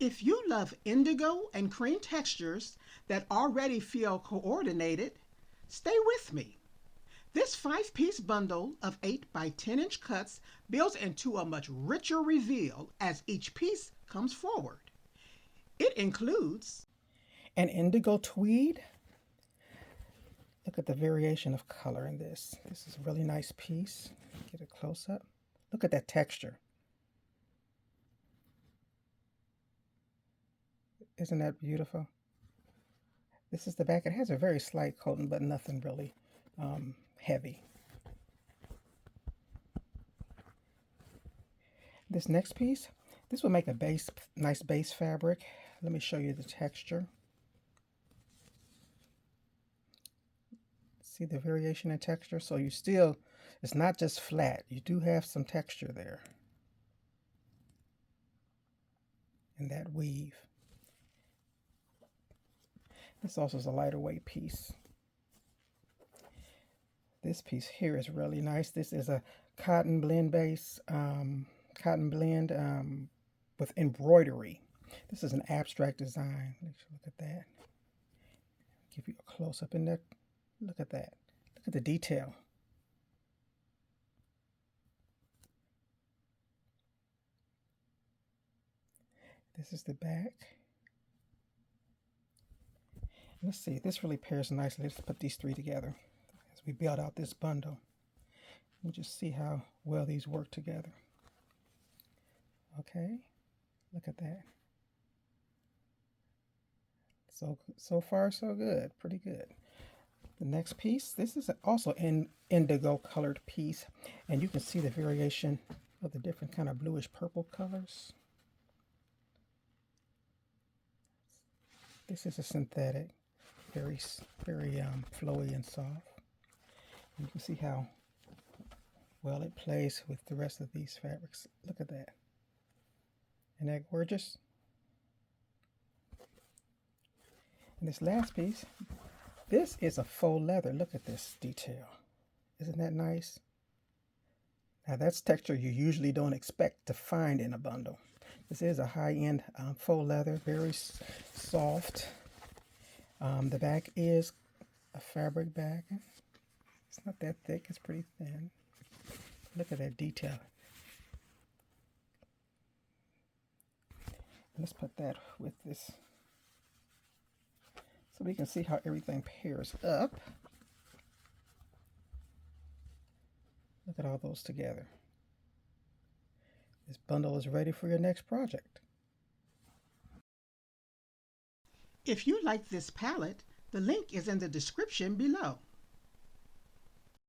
If you love indigo and cream textures that already feel coordinated, stay with me. This 5-piece bundle of 8 by 10-inch cuts builds into a much richer reveal as each piece comes forward. It includes an indigo tweed. Look at the variation of color in this. This is a really nice piece. Get a close up. Look at that texture. Isn't that beautiful? This is the back. It has a very slight coating, but nothing really heavy. This next piece, this will make a nice base fabric. Let me show you the texture. See the variation in texture? So you still, it's not just flat. You do have some texture there. And that weave. This also is a lighter weight piece. This piece here is really nice. This is a cotton blend base, with embroidery. This is an abstract design. Let's look at that. Give you a close up in there. Look at that. Look at the detail. This is the back. Let's see, this really pairs nicely. Let's put these three together as we build out this bundle. We'll just see how well these work together. Okay, look at that. So far, so good. Pretty good. The next piece, this is also an indigo colored piece, and you can see the variation of the different kind of bluish purple colors. This is a synthetic, very flowy and soft. You can see how well it plays with the rest of these fabrics. Look at that. Isn't that gorgeous? And this last piece, this is a faux leather. Look at this detail. Isn't that nice? Now that's texture you usually don't expect to find in a bundle. This is a high-end faux leather, very soft. The back is a fabric back. It's not that thick, it's pretty thin. Look at that detail. Let's put that with this so we can see how everything pairs up. Look at all those together. This bundle is ready for your next project. If you like this palette, the link is in the description below.